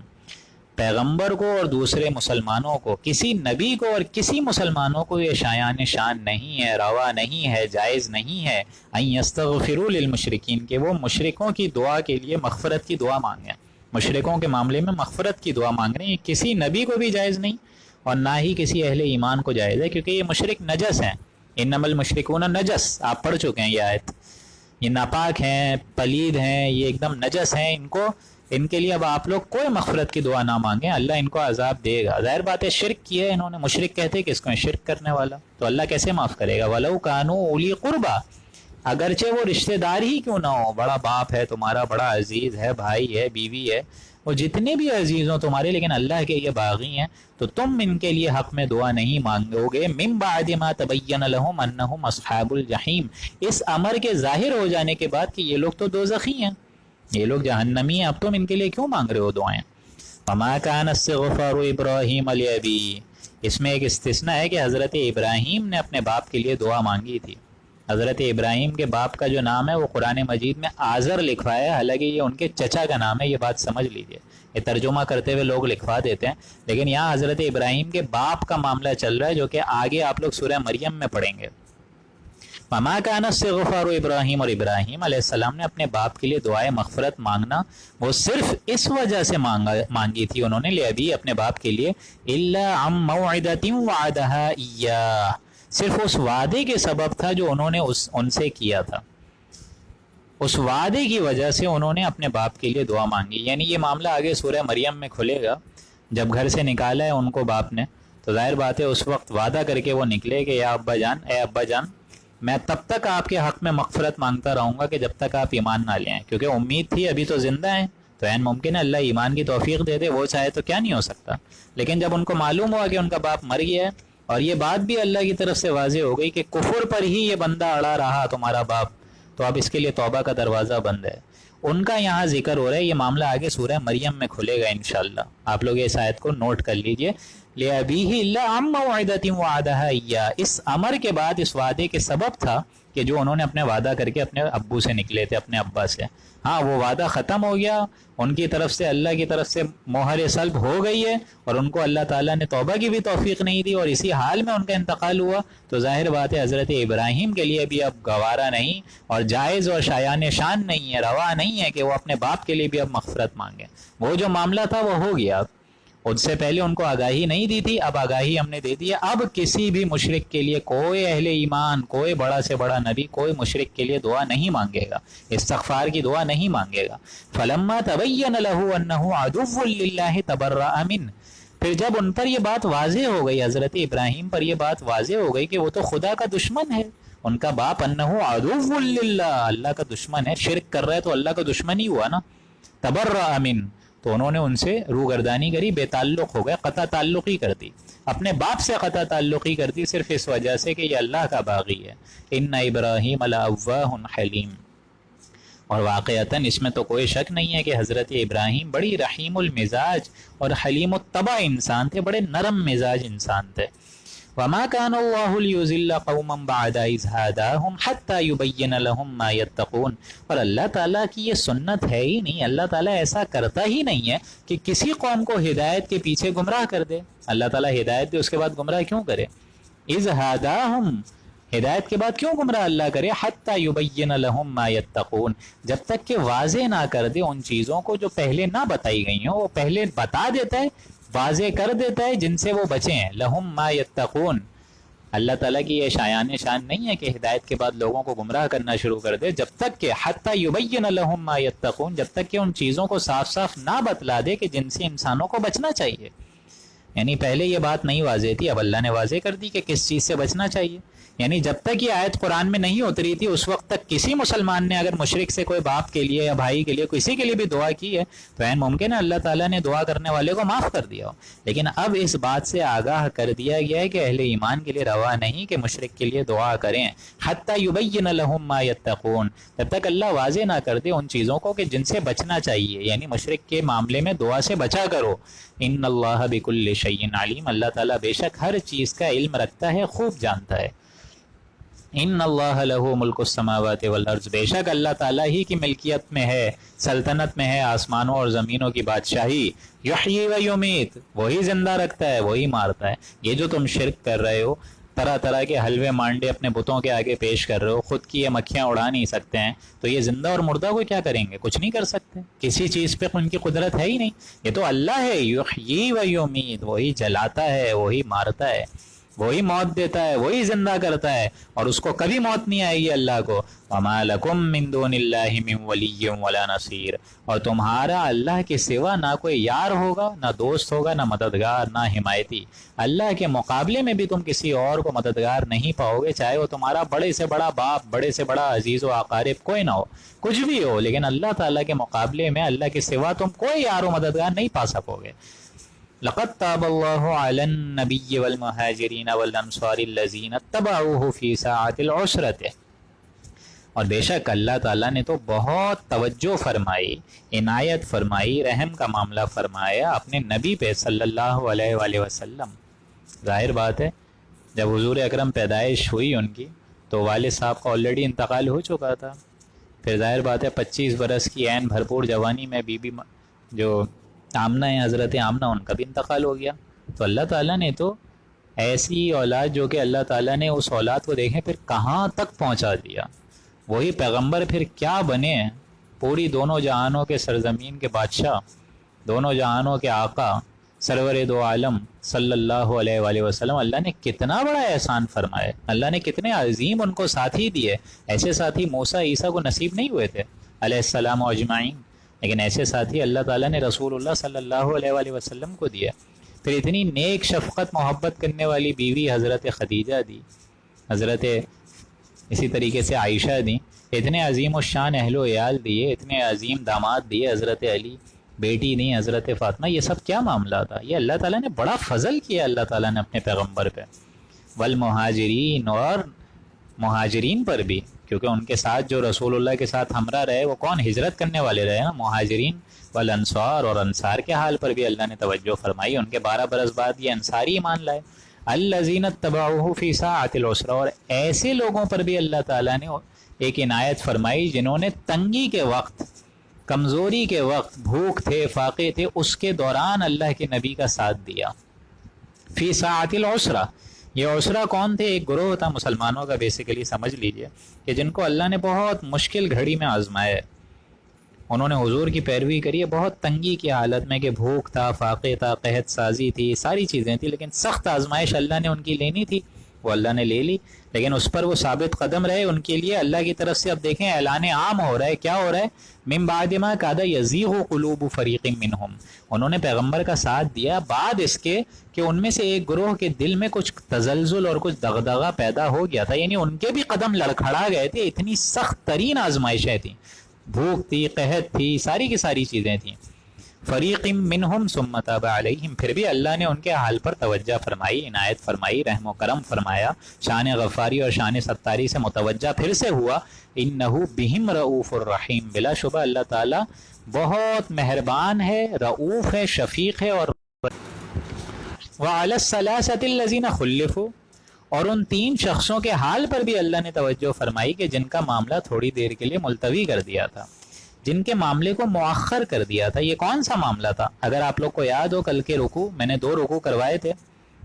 پیغمبر کو اور دوسرے مسلمانوں کو، کسی نبی کو اور کسی مسلمانوں کو یہ شایان شان نہیں ہے، روا نہیں ہے، جائز نہیں ہے ان یستغفروا للمشرکین، کہ وہ مشرکوں کی دعا کے لیے مغفرت کی دعا مانگیں، مشرکوں کے معاملے میں مغفرت کی دعا مانگ رہے ہیں، کسی نبی کو بھی جائز نہیں اور نہ ہی کسی اہل ایمان کو جائز ہے، کیونکہ یہ مشرک نجس ہیں۔ انما المشرکون نجس، آپ پڑھ چکے ہیں یہ آیت، یہ ناپاک ہیں، پلید ہیں، یہ ایک دم نجس ہیں، ان کے لیے اب آپ لوگ کوئی مغفرت کی دعا نہ مانگیں، اللہ ان کو عذاب دے گا۔ ظاہر بات ہے شرک کیا ہے انہوں نے، مشرک کہتے کہ اس کو شرک کرنے والا، تو اللہ کیسے معاف کرے گا؟ وَلَوْ كَانُوا أُولِي قُرْبَىٰ، اگرچہ وہ رشتہ دار ہی کیوں نہ ہو، بڑا باپ ہے تمہارا، بڑا عزیز ہے، بھائی ہے، بیوی ہے، وہ جتنے بھی عزیز ہوں تمہارے، لیکن اللہ کے یہ باغی ہیں، تو تم ان کے لیے حق میں دعا نہیں مانگو گے۔ مِن بَعْدِ مَا تَبَيَّنَ لَهُمْ أَنَّهُمْ أَصْحَابُ الْجَحِيمِ، اس امر کے ظاہر ہو جانے کے بعد کہ یہ لوگ تو دوزخی ہیں، یہ لوگ جہنمی ہیں، اب تم ان کے لیے کیوں مانگ رہے ہو دعائیں؟ وَمَا كَانَ اسْتِغْفَارُ إِبْرَاهِيمَ لِأَبِيهِ، اس میں ایک استثناء ہے کہ حضرت ابراہیم نے اپنے باپ کے لیے دعا مانگی تھی۔ حضرت ابراہیم کے باپ کا جو نام ہے وہ قرآن مجید میں آزر لکھوا ہے، حالانکہ یہ ان کے چچا کا نام ہے، یہ بات سمجھ لیجئے، یہ ترجمہ کرتے ہوئے لوگ لکھوا دیتے ہیں، لیکن یہاں حضرت ابراہیم کے باپ کا معاملہ چل رہا ہے، جو کہ آگے آپ لوگ سورہ مریم میں پڑھیں گے۔ وَمَا كَانَ اسْتِغْفَارُ إِبْرَاهِيمَ، اور ابراہیم علیہ السلام نے اپنے باپ کے لیے دعائے مغفرت مانگنا وہ صرف اس وجہ سے مانگی تھی انہوں نے، لِأَبِيهِ، اپنے باپ کے لیے، إِلَّا عَن مَوْعِدَةٍ وَعَدَهَا إِيَّاهُ، صرف اس وعدے کے سبب تھا جو انہوں نے ان سے کیا تھا، اس وعدے کی وجہ سے انہوں نے اپنے باپ کے لیے دعا مانگی۔ یعنی یہ معاملہ آگے سورہ مریم میں کھلے گا، جب گھر سے نکالا ہے ان کو باپ نے، تو ظاہر بات ہے اس وقت وعدہ کر کے وہ نکلے کہ یا ابا جان، اے ابا جان، میں تب تک آپ کے حق میں مغفرت مانگتا رہوں گا کہ جب تک آپ ایمان نہ لیں، کیونکہ امید تھی ابھی تو زندہ ہیں، تو عین ممکن ہے اللہ ایمان کی توفیق دے دے، وہ چاہے تو کیا نہیں ہو سکتا۔ لیکن جب ان کو معلوم ہوا کہ ان کا باپ مر گیا ہے، اور یہ بات بھی اللہ کی طرف سے واضح ہو گئی کہ کفر پر ہی یہ بندہ اڑا رہا تمہارا باپ، تو اب اس کے لیے توبہ کا دروازہ بند ہے، ان کا یہاں ذکر ہو رہا ہے۔ یہ معاملہ آگے سورہ مریم میں کھلے گا انشاءاللہ، آپ لوگ اس آیت کو نوٹ کر لیجئے۔ لِأَبِيهِ إِلَّا عَن مَوْعِدَةٍ وَعَدَهَا إِيَّاهُ، اس امر کے بعد اس وعدے کے سبب تھا کہ جو انہوں نے اپنے وعدہ کر کے اپنے ابو سے نکلے تھے، اپنے ابا سے، ہاں وہ وعدہ ختم ہو گیا، ان کی طرف سے اللہ کی طرف سے مہر سلب ہو گئی ہے، اور ان کو اللہ تعالیٰ نے توبہ کی بھی توفیق نہیں دی، اور اسی حال میں ان کا انتقال ہوا، تو ظاہر بات ہے حضرت ابراہیم کے لیے بھی اب گوارا نہیں اور جائز اور شایان شان نہیں ہے، روا نہیں ہے کہ وہ اپنے باپ کے لیے بھی اب مغفرت مانگیں۔ وہ جو معاملہ تھا وہ ہو گیا، اس سے پہلے ان کو آگاہی نہیں دی تھی، اب آگاہی ہم نے دے دی ہے۔ اب کسی بھی مشرک کے لیے کوئی اہل ایمان، کوئی بڑا سے بڑا نبی، کوئی مشرک کے لیے دعا نہیں مانگے گا، استغفار کی دعا نہیں مانگے گا۔ فلما تبین له انه عدو للہ تبرأ منہ، پھر جب ان پر یہ بات واضح ہو گئی، حضرت ابراہیم پر یہ بات واضح ہو گئی کہ وہ تو خدا کا دشمن ہے، ان کا باپ انہو عدو للہ، اللہ کا دشمن ہے، شرک کر رہا ہے تو اللہ کا دشمن ہی ہوا نا، تبرأ منہ، تو انہوں نے ان سے روگردانی کری، بے تعلق ہو گئے، قطع تعلقی کر دی، اپنے باپ سے قطع تعلقی کر دی، صرف اس وجہ سے کہ یہ اللہ کا باغی ہے۔ ان ابراہیم لأواہ حلیم، اور واقعتاً اس میں تو کوئی شک نہیں ہے کہ حضرت ابراہیم بڑی رحیم المزاج اور حلیم الطبع انسان تھے، بڑے نرم مزاج انسان تھے۔ وما كان الله ليضل قوما بعد إذ هداهم حتى يبين لهم ما يتقون، اور اللہ تعالیٰ کی یہ سنت ہے ہی نہیں، اللہ تعالیٰ ایسا کرتا ہی نہیں ہے کہ کسی قوم کو ہدایت کے پیچھے گمراہ کر دے، اللہ تعالیٰ ہدایت دے اس کے بعد گمراہ کیوں کرے؟ اذ هداهم، ہدایت کے بعد کیوں گمراہ اللہ کرے؟ حتی یبین لہم ما یتقون، جب تک کہ واضح نہ کر دے ان چیزوں کو جو پہلے نہ بتائی گئی ہوں، وہ پہلے بتا دیتا ہے، واضح کر دیتا ہے جن سے وہ بچے ہیں۔ لہم ما یتقون، اللہ تعالیٰ کی یہ شایان شان نہیں ہے کہ ہدایت کے بعد لوگوں کو گمراہ کرنا شروع کر دے، جب تک کہ حتی یبین لہم ما یتقون، جب تک کہ ان چیزوں کو صاف صاف نہ بتلا دے کہ جن سے انسانوں کو بچنا چاہیے۔ یعنی پہلے یہ بات نہیں واضح تھی، اب اللہ نے واضح کر دی کہ کس چیز سے بچنا چاہیے۔ یعنی جب تک یہ آیت قرآن میں نہیں اتری تھی اس وقت تک کسی مسلمان نے اگر مشرک سے کوئی باپ کے لیے یا بھائی کے لیے کسی کے لیے بھی دعا کی ہے تو عین ممکن ہے اللہ تعالیٰ نے دعا کرنے والے کو معاف کر دیا ہو، لیکن اب اس بات سے آگاہ کر دیا گیا ہے کہ اہل ایمان کے لیے روا نہیں کہ مشرک کے لیے دعا کریں، حتی یبین لہم ما یتقون، جب تک اللہ واضح نہ کر دے ان چیزوں کو کہ جن سے بچنا چاہیے، یعنی مشرک کے معاملے میں دعا سے بچا کرو۔ ان اللہ بکل شیء علیم، اللہ تعالیٰ بے شک ہر چیز کا علم رکھتا ہے، خوب جانتا ہے۔ ان اللہ لہ ملک السماوات والارض، بے شک اللہ تعالیٰ ہی کی ملکیت میں ہے، سلطنت میں ہے آسمانوں اور زمینوں کی بادشاہی۔ یحیی و یمیت، وہی زندہ رکھتا ہے وہی مارتا ہے۔ یہ جو تم شرک کر رہے ہو، طرح طرح کے حلوے مانڈے اپنے بتوں کے آگے پیش کر رہے ہو، خود کی یہ مکھیاں اڑا نہیں سکتے ہیں، تو یہ زندہ اور مردہ کو کیا کریں گے؟ کچھ نہیں کر سکتے، کسی چیز پہ ان کی قدرت ہے ہی نہیں، یہ تو اللہ ہے۔ یحیی و یمیت، وہی جلاتا ہے وہی مارتا ہے، وہی موت دیتا ہے وہی زندہ کرتا ہے، اور اس کو کبھی موت نہیں آئے گی اللہ کو۔ وما لکم من دون اللہ من ولی ولا نصیر، اور تمہارا اللہ کے سوا نہ کوئی یار ہوگا، نہ دوست ہوگا، نہ مددگار، نہ حمایتی۔ اللہ کے مقابلے میں بھی تم کسی اور کو مددگار نہیں پاؤ گے، چاہے وہ تمہارا بڑے سے بڑا باپ، بڑے سے بڑا عزیز و اقارب کوئی نہ ہو، کچھ بھی ہو، لیکن اللہ تعالیٰ کے مقابلے میں اللہ کے سوا تم کوئی یار و مددگار نہیں پا سکو گے۔ لقد تاب اللہ علی النبی والمہاجرین والانصار الذین اتبعوہ فی ساعۃ العسرۃ، اور بے شک اللہ تعالیٰ نے تو بہت توجہ فرمائی، عنایت فرمائی، رحم کا معاملہ فرمایا اپنے نبی پہ صلی اللہ علیہ وآلہ وسلم۔ ظاہر بات ہے جب حضور اکرم پیدائش ہوئی ان کی تو والد صاحب کا آلریڈی انتقال ہو چکا تھا، پھر ظاہر بات ہے 25 برس کی عین بھرپور جوانی میں بی بی جو آمنہ ہے، حضرت آمنہ، ان کا بھی انتقال ہو گیا، تو اللہ تعالیٰ نے تو ایسی اولاد جو کہ اللہ تعالیٰ نے اس اولاد کو دیکھیں پھر کہاں تک پہنچا دیا، وہی پیغمبر پھر کیا بنے، پوری دونوں جہانوں کے سرزمین کے بادشاہ، دونوں جہانوں کے آقا، سرور دو عالم صلی اللہ علیہ وآلہ وسلم۔ اللہ نے کتنا بڑا احسان فرمایا، اللہ نے کتنے عظیم ان کو ساتھی دیے، ایسے ساتھی موسیٰ عیسیٰ کو نصیب نہیں ہوئے تھے علیہ السلام اجمعین، لیکن ایسے ساتھی اللہ تعالیٰ نے رسول اللہ صلی اللہ علیہ وآلہ وسلم کو دیا۔ پھر اتنی نیک شفقت محبت کرنے والی بیوی حضرت خدیجہ دی، حضرت اسی طریقے سے عائشہ دی، اتنے عظیم الشان اہل و عیال دیے، اتنے عظیم داماد دیے، حضرت علی بیٹی دی، حضرت فاطمہ، یہ سب کیا معاملہ تھا؟ یہ اللہ تعالیٰ نے بڑا فضل کیا اللہ تعالیٰ نے اپنے پیغمبر پہ، والمہاجرین، اور مہاجرین پر بھی، کیونکہ ان کے ساتھ جو رسول اللہ کے ساتھ ہمراہ رہے وہ کون؟ ہجرت کرنے والے رہے نا، مہاجرین، والانصار، اور انصار کے حال پر بھی اللہ نے توجہ فرمائی، ان کے 12 برس بعد یہ انصاری ایمان لائے۔ الذین اتبعوہ فی ساعۃ العسرہ، اور ایسے لوگوں پر بھی اللہ تعالیٰ نے ایک عنایت فرمائی جنہوں نے تنگی کے وقت، کمزوری کے وقت، بھوک تھے، فاقے تھے، اس کے دوران اللہ کے نبی کا ساتھ دیا۔ فی ساعۃ العسرہ، یہ عسرہ کون تھے؟ ایک گروہ تھا مسلمانوں کا، بیسیکلی سمجھ لیجئے کہ جن کو اللہ نے بہت مشکل گھڑی میں آزمایا ہے، انہوں نے حضور کی پیروی کری ہے بہت تنگی کی حالت میں کہ بھوک تھا، فاقے تھا، قحط سازی تھی، ساری چیزیں تھیں، لیکن سخت آزمائش اللہ نے ان کی لینی تھی، وہ اللہ نے لے لی، لیکن اس پر وہ ثابت قدم رہے۔ ان کے لیے اللہ کی طرف سے اب دیکھیں اعلان عام ہو رہا ہے، کیا ہو رہا ہے؟ من بعد ما کاد یزیغ قلوب فریق منہم، انہوں نے پیغمبر کا ساتھ دیا بعد اس کے کہ ان میں سے ایک گروہ کے دل میں کچھ تزلزل اور کچھ دغدغہ پیدا ہو گیا تھا، یعنی ان کے بھی قدم لڑکھڑا گئے تھے، اتنی سخت ترین آزمائشیں تھیں، بھوک تھی، قحط تھی، ساری کی ساری چیزیں تھیں۔ فریق منہم ثم تاب علیہم، پھر بھی اللہ نے ان کے حال پر توجہ فرمائی، عنایت فرمائی، رحم و کرم فرمایا، شان غفاری اور شان ستاری سے متوجہ پھر سے ہوا۔ انہ بہم رؤوف الرحیم، بلا شبہ اللہ تعالی بہت مہربان ہے، رؤوف ہے، شفیق ہے۔ اور وعلی الثلاثۃ الذین خلفوا، اور ان 3 شخصوں کے حال پر بھی اللہ نے توجہ فرمائی کہ جن کا معاملہ تھوڑی دیر کے لیے ملتوی کر دیا تھا، جن کے معاملے کو مؤخر کر دیا تھا۔ یہ کون سا معاملہ تھا؟ اگر آپ لوگ کو یاد ہو کل کے رکوع میں نے 2 رکوع کروائے تھے،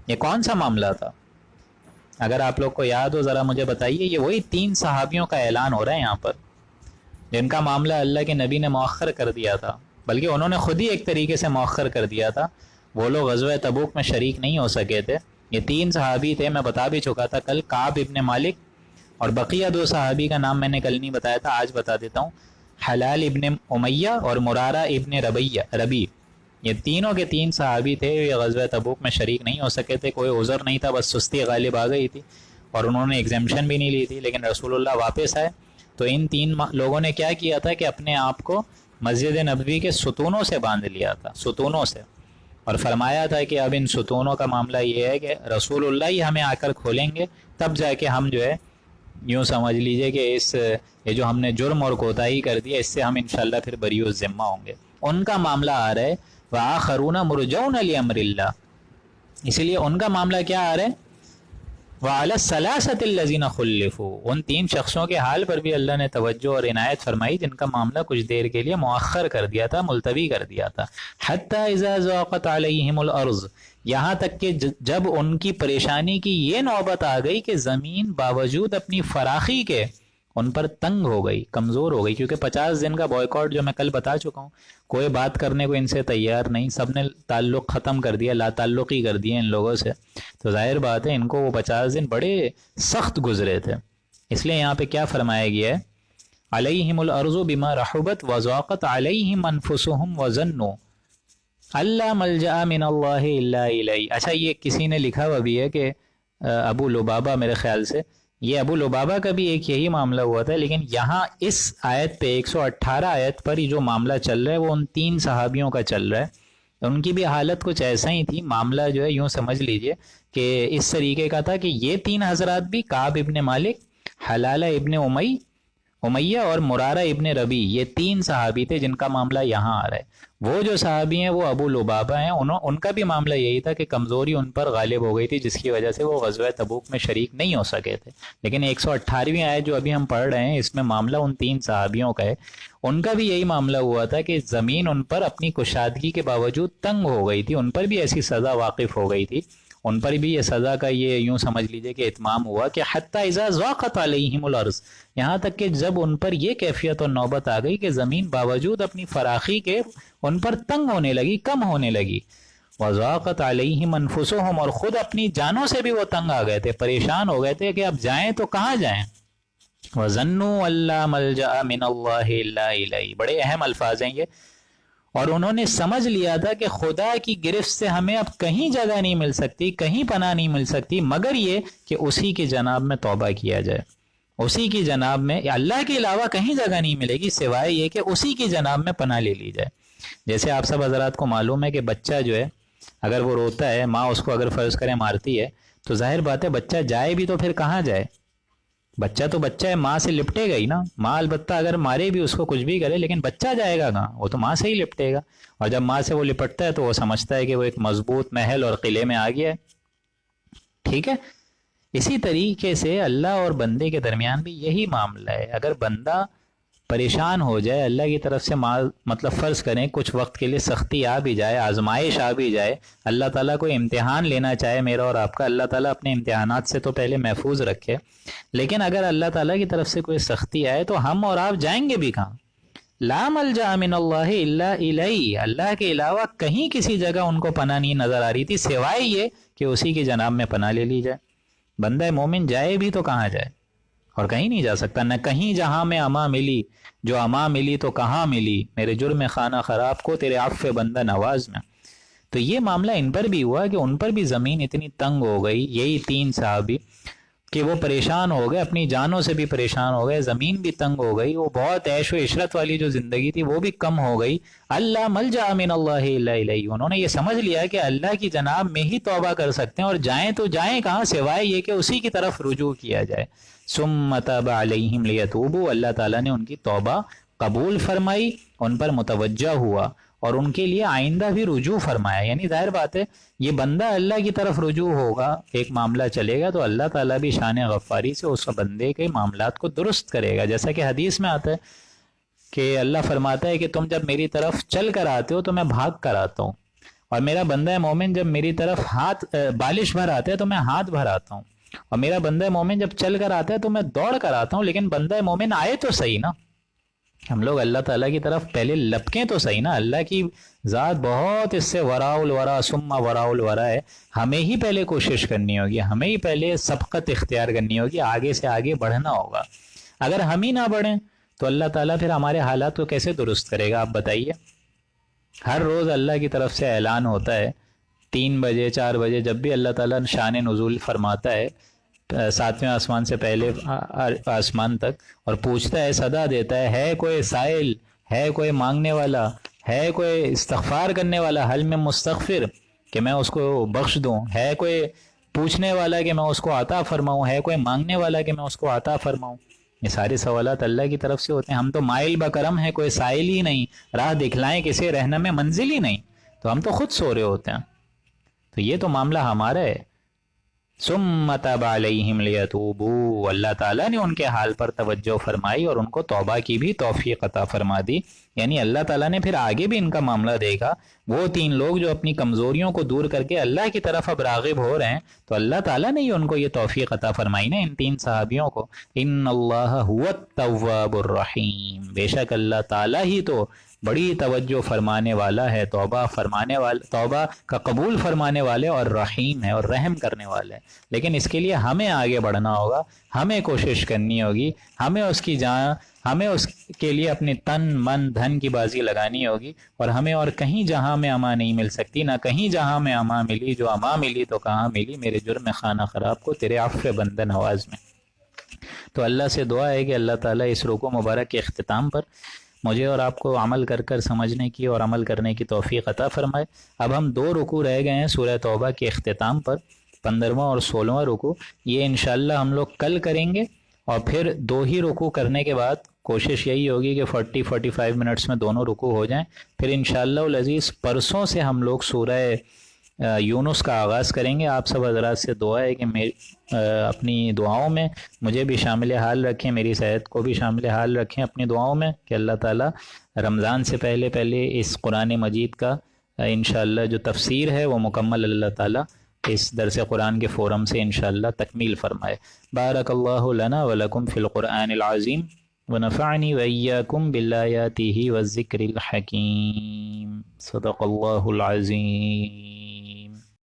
یہ کون سا معاملہ تھا؟ اگر آپ لوگ کو یاد ہو ذرا مجھے بتائیے۔ یہ وہی 3 صحابیوں کا اعلان ہو رہا ہے یہاں پر، جن کا معاملہ اللہ کے نبی نے مؤخر کر دیا تھا، بلکہ انہوں نے خود ہی ایک طریقے سے مؤخر کر دیا تھا۔ وہ لوگ غزوہ تبوک میں شریک نہیں ہو سکے تھے۔ یہ 3 صحابی تھے، میں بتا بھی چکا تھا کل، کعب ابن مالک، اور بقیہ 2 صحابی کا نام میں نے کل نہیں بتایا تھا، آج بتا دیتا ہوں، حلال ابن امیہ اور مرارہ ابن ربی۔ یہ تینوں کے 3 صحابی تھے، یہ غزوہ تبوک میں شریک نہیں ہو سکے تھے، کوئی عذر نہیں تھا، بس سستی غالب آ گئی تھی، اور انہوں نے ایگزیمپشن بھی نہیں لی تھی، لیکن رسول اللہ واپس آئے تو ان 3 لوگوں نے کیا کیا تھا کہ اپنے آپ کو مسجد نبوی کے ستونوں سے باندھ لیا تھا، ستونوں سے، اور فرمایا تھا کہ اب ان ستونوں کا معاملہ یہ ہے کہ رسول اللہ ہی ہمیں آ کر کھولیں گے، تب جا کے ہم جو ہے یوں سمجھ لیجئے کہ یہ جو ہم نے جرم اور کوتاہی کر دیا، اس سے ہم انشاءاللہ پھر بری الذمہ ہوں گے۔ ان کا معاملہ آ رہا ہے وآخرون مرجون لامر اللہ، اسی لیے ان کا معاملہ کیا آ رہا ہے؟ وعلی الثلاثۃ الذین خلفوا، ان 3 شخصوں کے حال پر بھی اللہ نے توجہ اور عنایت فرمائی جن کا معاملہ کچھ دیر کے لیے مؤخر کر دیا تھا، ملتوی کر دیا تھا۔ حتی اذا ضاقت علیہم الارض، یہاں تک کہ جب ان کی پریشانی کی یہ نوبت آ گئی کہ زمین باوجود اپنی فراخی کے ان پر تنگ ہو گئی، کمزور ہو گئی، کیونکہ 50 دن کا بوائیکاٹ جو میں کل بتا چکا ہوں، کوئی بات کرنے کو ان سے تیار نہیں، سب نے تعلق ختم کر دیا، لا تعلقی کر دیا ان لوگوں سے، تو ظاہر بات ہے ان کو وہ 50 دن بڑے سخت گزرے تھے۔ اس لیے یہاں پہ کیا فرمایا گیا ہے؟ علیہم الارض بما رحبت وضاقت علیہم انفسہم وظنوا اللہ ملجأ من اللہ الا الیہ۔ اچھا، یہ کسی نے لکھا ہوا بھی ہے کہ ابو لبابہ، میرے خیال سے یہ ابو لبابہ کا بھی ایک یہی معاملہ ہوا تھا، لیکن یہاں اس آیت پہ 118 آیت پر یہ جو معاملہ چل رہا ہے وہ ان 3 صحابیوں کا چل رہا ہے، ان کی بھی حالت کچھ ایسا ہی تھی۔ معاملہ جو ہے یوں سمجھ لیجئے کہ اس طریقے کا تھا کہ یہ 3 حضرات بھی، کعب ابن مالک، حلالہ ابن امیہ اور مرارہ ابن ربی، یہ 3 صحابی تھے جن کا معاملہ یہاں آ رہا ہے۔ وہ جو صحابی ہیں وہ ابو لبابہ ہیں، ان کا بھی معاملہ یہی تھا کہ کمزوری ان پر غالب ہو گئی تھی، جس کی وجہ سے وہ غزوہ تبوک میں شریک نہیں ہو سکے تھے۔ لیکن 118ویں آیت جو ابھی ہم پڑھ رہے ہیں، اس میں معاملہ ان 3 صحابیوں کا ہے، ان کا بھی یہی معاملہ ہوا تھا کہ زمین ان پر اپنی کشادگی کے باوجود تنگ ہو گئی تھی، ان پر بھی ایسی سزا واقف ہو گئی تھی، ان پر بھی یہ سزا کا یہ یوں سمجھ لیجئے کہ اتمام ہوا کہ حتی اذا ضاقت علیہم الارض، یہاں تک کہ جب ان پر یہ کیفیت اور نوبت آ گئی کہ زمین باوجود اپنی فراخی کے ان پر تنگ ہونے لگی، کم ہونے لگی، وضاقت علیہم انفسہم، اور خود اپنی جانوں سے بھی وہ تنگ آ گئے تھے، پریشان ہو گئے تھے کہ اب جائیں تو کہاں جائیں۔ وظنوا اللہ ملجأ من اللہ الا الیہ، بڑے اہم الفاظ ہیں یہ، اور انہوں نے سمجھ لیا تھا کہ خدا کی گرفت سے ہمیں اب کہیں جگہ نہیں مل سکتی، کہیں پناہ نہیں مل سکتی، مگر یہ کہ اسی کی جناب میں توبہ کیا جائے، اسی کی جناب میں، اللہ کے علاوہ کہیں جگہ نہیں ملے گی سوائے یہ کہ اسی کی جناب میں پناہ لے لی جائے۔ جیسے آپ سب حضرات کو معلوم ہے کہ بچہ جو ہے اگر وہ روتا ہے، ماں اس کو اگر فرض کرے مارتی ہے، تو ظاہر بات ہے بچہ جائے بھی تو پھر کہاں جائے؟ بچہ تو بچہ ہے، ماں سے لپٹے گا ہی نا، ماں البتہ اگر مارے بھی اس کو کچھ بھی کرے، لیکن بچہ جائے گا کہاں؟ وہ تو ماں سے ہی لپٹے گا، اور جب ماں سے وہ لپٹتا ہے تو وہ سمجھتا ہے کہ وہ ایک مضبوط محل اور قلعے میں آ گیا ہے، ٹھیک ہے؟ اسی طریقے سے اللہ اور بندے کے درمیان بھی یہی معاملہ ہے، اگر بندہ پریشان ہو جائے، اللہ کی طرف سے مطلب فرض کریں کچھ وقت کے لیے سختی آ بھی جائے، آزمائش آ بھی جائے، اللہ تعالیٰ کوئی امتحان لینا چاہے میرا اور آپ کا، اللہ تعالیٰ اپنے امتحانات سے تو پہلے محفوظ رکھے، لیکن اگر اللہ تعالیٰ کی طرف سے کوئی سختی آئے تو ہم اور آپ جائیں گے بھی کہاں؟ لا ملجا من اللہ الا الیہ، اللہ کے علاوہ کہیں کسی جگہ ان کو پناہ نہیں نظر آ رہی تھی سوائے یہ کہ اسی کی جناب میں پناہ لے لی جائے۔ بندہ مومن جائے بھی تو کہاں جائے، اور کہیں نہیں جا سکتا، نہ کہیں جہاں میں اما ملی، جو اما ملی تو کہاں ملی، میرے جرم خانہ خراب کو تیرے عفو بندہ نواز میں۔ تو یہ معاملہ ان پر بھی ہوا کہ ان پر بھی زمین اتنی تنگ ہو گئی، یہی 3 صحابی، کہ وہ پریشان ہو گئے، اپنی جانوں سے بھی پریشان ہو گئے، زمین بھی تنگ ہو گئی، وہ بہت عیش و عشرت والی جو زندگی تھی وہ بھی کم ہو گئی۔ اللہ ملجا من اللہ الا الیہ، انہوں نے یہ سمجھ لیا کہ اللہ کی جناب میں ہی توبہ کر سکتے ہیں، اور جائیں تو جائیں کہاں سوائے یہ کہ اسی کی طرف رجوع کیا جائے۔ ثم تاب علیہم لیتوبوا، اللہ تعالیٰ نے ان کی توبہ قبول فرمائی، ان پر متوجہ ہوا، اور ان کے لیے آئندہ بھی رجوع فرمایا۔ یعنی ظاہر بات ہے یہ بندہ اللہ کی طرف رجوع ہوگا، ایک معاملہ چلے گا تو اللہ تعالیٰ بھی شان غفاری سے اس بندے کے معاملات کو درست کرے گا۔ جیسا کہ حدیث میں آتا ہے کہ اللہ فرماتا ہے کہ تم جب میری طرف چل کر آتے ہو تو میں بھاگ کر آتا ہوں، اور میرا بندہ مومن جب میری طرف بالش بھر آتا ہے تو میں ہاتھ بھر آتا ہوں، اور میرا بندہ مومن جب چل کر آتا ہے تو میں دوڑ کر آتا ہوں، لیکن بندہ مومن آئے تو صحیح نا۔ ہم لوگ اللہ تعالیٰ کی طرف پہلے لپکیں تو صحیح نا، اللہ کی ذات بہت اس سے وراء الورا ثم وراء الورا ہے، ہمیں ہی پہلے کوشش کرنی ہوگی، ہمیں ہی پہلے سبقت اختیار کرنی ہوگی، آگے سے آگے بڑھنا ہوگا۔ اگر ہم ہی نہ بڑھیں تو اللہ تعالیٰ پھر ہمارے حالات کو کیسے درست کرے گا، آپ بتائیے۔ ہر روز اللہ کی طرف سے اعلان ہوتا ہے 3 بجے 4 بجے، جب بھی اللہ تعالیٰ شان نزول فرماتا ہے 7ویں آسمان سے پہلے آسمان تک، اور پوچھتا ہے، صدا دیتا ہے کوئی سائل، ہے کوئی مانگنے والا، ہے کوئی استغفار کرنے والا، حل میں مستغفر، کہ میں اس کو بخش دوں، ہے کوئی پوچھنے والا کہ میں اس کو عطا فرماؤں، ہے کوئی مانگنے والا کہ میں اس کو عطا فرماؤں۔ یہ سارے سوالات اللہ کی طرف سے ہوتے ہیں۔ ہم تو مائل بکرم ہیں، کوئی سائل ہی نہیں، راہ دکھلائیں کسے رہنا میں منزل ہی نہیں، تو ہم تو خود سو رہے ہوتے ہیں۔ تو یہ تو معاملہ ہمارا ہے۔ ثم تاب علیہم لیتوبوا، اللہ تعالیٰ نے ان کے حال پر توجہ فرمائی اور ان کو توبہ کی بھی توفیق عطا فرما دی۔ یعنی اللہ تعالیٰ نے پھر آگے بھی ان کا معاملہ دیکھا، وہ 3 لوگ جو اپنی کمزوریوں کو دور کر کے اللہ کی طرف اب راغب ہو رہے ہیں، تو اللہ تعالیٰ نے ہی ان کو یہ توفیق عطا فرمائی نا، ان 3 صحابیوں کو۔ ان اللہ هو التواب الرحیم، بے شک اللہ تعالیٰ ہی تو بڑی توجہ فرمانے والا ہے، توبہ فرمانے والا، توبہ کا قبول فرمانے والے، اور رحیم ہے، اور رحم کرنے والے ہے۔ لیکن اس کے لیے ہمیں آگے بڑھنا ہوگا، ہمیں کوشش کرنی ہوگی، ہمیں اس کی جان، ہمیں اس کے لیے اپنی تن من دھن کی بازی لگانی ہوگی، اور ہمیں اور کہیں جہاں میں اما نہیں مل سکتی، نہ کہیں جہاں میں اما ملی، جو اما ملی تو کہاں ملی، میرے جرم خانہ خراب کو تیرے عفو بندہ نواز میں۔ تو اللہ سے دعا ہے کہ اللہ تعالیٰ اس رکوع مبارک کے اختتام پر مجھے اور آپ کو عمل کر کر سمجھنے کی اور عمل کرنے کی توفیق عطا فرمائے۔ اب ہم 2 رکوع رہ گئے ہیں سورہ توبہ کے اختتام پر، 15واں اور 16واں رکوع، یہ انشاءاللہ ہم لوگ کل کریں گے، اور پھر 2 ہی رکوع کرنے کے بعد کوشش یہی ہوگی کہ 40-45 منٹس میں دونوں رکوع ہو جائیں۔ پھر انشاءاللہ العزیز پرسوں سے ہم لوگ سورہ یونس کا آغاز کریں گے۔ آپ سب حضرات سے دعا ہے کہ اپنی دعاؤں میں مجھے بھی شامل حال رکھیں، میری صحت کو بھی شامل حال رکھیں اپنی دعاؤں میں، کہ اللہ تعالیٰ رمضان سے پہلے اس قرآن مجید کا انشاءاللہ جو تفسیر ہے وہ مکمل اللہ تعالیٰ اس درس قرآن کے فورم سے انشاءاللہ تکمیل فرمائے۔ بارک اللہ لنا ولکم فی القرآن العظیم ونفعنی وإیاکم بالآیاتہ والذکر الحکیم۔ صدق اللہ العظیم۔